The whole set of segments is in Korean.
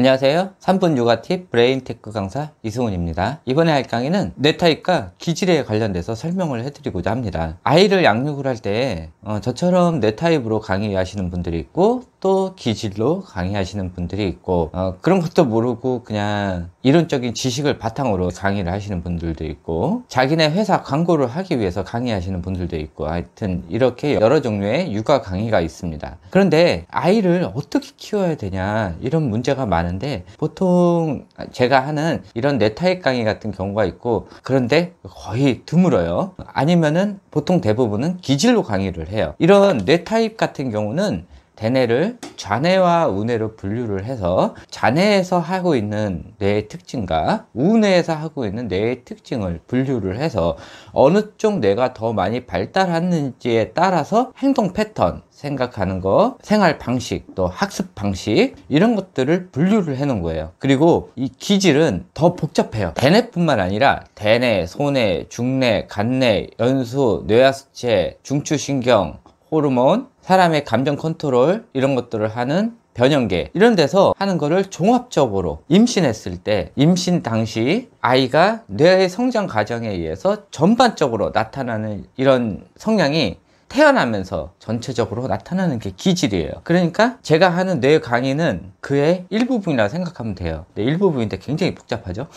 안녕하세요. 3분 요가 팁 브레인테크 강사 이승훈입니다. 이번에 할 강의는 뇌타입과 기질에 관련돼서 설명을 해드리고자 합니다. 아이를 양육을 할 때 저처럼 뇌타입으로 강의하시는 분들이 있고 또 기질로 강의하시는 분들이 있고 그런 것도 모르고 그냥 이론적인 지식을 바탕으로 강의를 하시는 분들도 있고 자기네 회사 광고를 하기 위해서 강의하시는 분들도 있고 하여튼 이렇게 여러 종류의 육아 강의가 있습니다. 그런데 아이를 어떻게 키워야 되냐 이런 문제가 많은데 보통 제가 하는 이런 뇌타입 강의 같은 경우가 있고 그런데 거의 드물어요. 아니면은 보통 대부분은 기질로 강의를 해요. 이런 뇌타입 같은 경우는 대뇌를 좌뇌와 우뇌로 분류를 해서 좌뇌에서 하고 있는 뇌의 특징과 우뇌에서 하고 있는 뇌의 특징을 분류를 해서 어느 쪽 뇌가 더 많이 발달했는지에 따라서 행동 패턴, 생각하는 거, 생활 방식, 또 학습 방식 이런 것들을 분류를 해 놓은 거예요. 그리고 이 기질은 더 복잡해요. 대뇌뿐만 아니라 대뇌, 소뇌, 중뇌, 간뇌, 연수, 뇌하수체, 중추신경, 호르몬, 사람의 감정 컨트롤 이런 것들을 하는 변형계 이런 데서 하는 거를 종합적으로 임신했을 때 임신 당시 아이가 뇌의 성장 과정에 의해서 전반적으로 나타나는 이런 성향이 태어나면서 전체적으로 나타나는 게 기질이에요. 그러니까 제가 하는 뇌 강의는 그의 일부분이라 생각하면 돼요. 네, 일부분인데 굉장히 복잡하죠.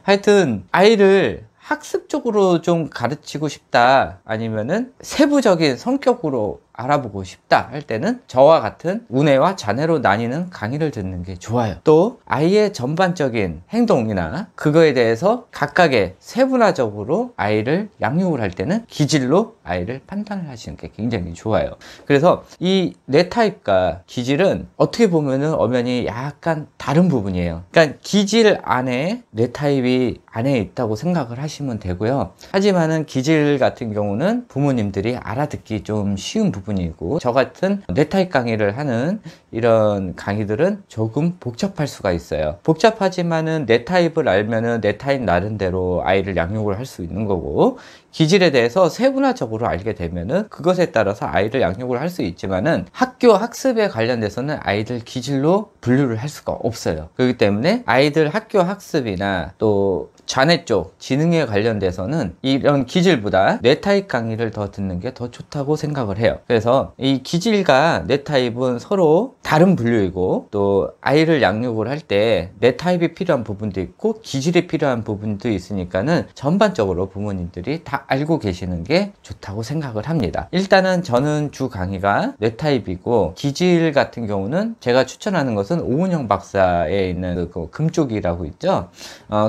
하여튼 아이를 학습적으로 좀 가르치고 싶다 아니면은 세부적인 성격으로 알아보고 싶다 할 때는 저와 같은 우뇌와 좌뇌로 나뉘는 강의를 듣는 게 좋아요. 또 아이의 전반적인 행동이나 그거에 대해서 각각의 세분화적으로 아이를 양육을 할 때는 기질로 아이를 판단을 하시는 게 굉장히 좋아요. 그래서 이 뇌타입과 기질은 어떻게 보면은 엄연히 약간 다른 부분이에요. 그러니까 기질 안에 뇌타입이 안에 있다고 생각을 하시면 되고요. 하지만은 기질 같은 경우는 부모님들이 알아듣기 좀 쉬운 부분이고 저 같은 뇌타입 강의를 하는 이런 강의들은 조금 복잡할 수가 있어요. 복잡하지만은 뇌타입을 알면은 뇌타입 나름대로 아이를 양육을 할 수 있는 거고 기질에 대해서 세분화적으로 알게 되면은 그것에 따라서 아이를 양육을 할 수 있지만은 학교 학습에 관련돼서는 아이들 기질로 분류를 할 수가 없어요. 그렇기 때문에 아이들 학교 학습이나 또 좌뇌 쪽 지능에 관련돼서는 이런 기질보다 뇌타입 강의를 더 듣는 게 더 좋다고 생각을 해요. 그래서 이 기질과 뇌타입은 서로 다른 분류이고 또 아이를 양육을 할 때 뇌타입이 필요한 부분도 있고 기질이 필요한 부분도 있으니까는 전반적으로 부모님들이 다 알고 계시는 게 좋다고 생각을 합니다. 일단은 저는 주 강의가 뇌타입이고 기질 같은 경우는 제가 추천하는 것은 오은영 박사에 있는 그 금쪽이라고 있죠.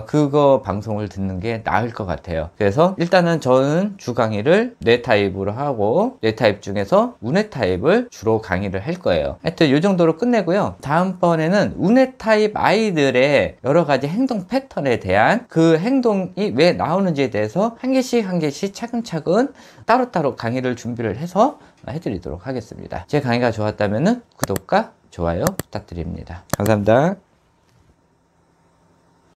그거 방송을 듣는 게 나을 것 같아요. 그래서 일단은 저는 주 강의를 뇌타입으로 하고 뇌타입 중에서 우뇌타입을 주로 강의를 할 거예요. 하여튼 이 정도로 끝내고요. 다음번에는 우뇌타입 아이들의 여러 가지 행동 패턴에 대한 그 행동이 왜 나오는지에 대해서 한 개씩 차근차근 따로따로 강의를 준비를 해서 해드리도록 하겠습니다. 제 강의가 좋았다면 구독과 좋아요 부탁드립니다. 감사합니다.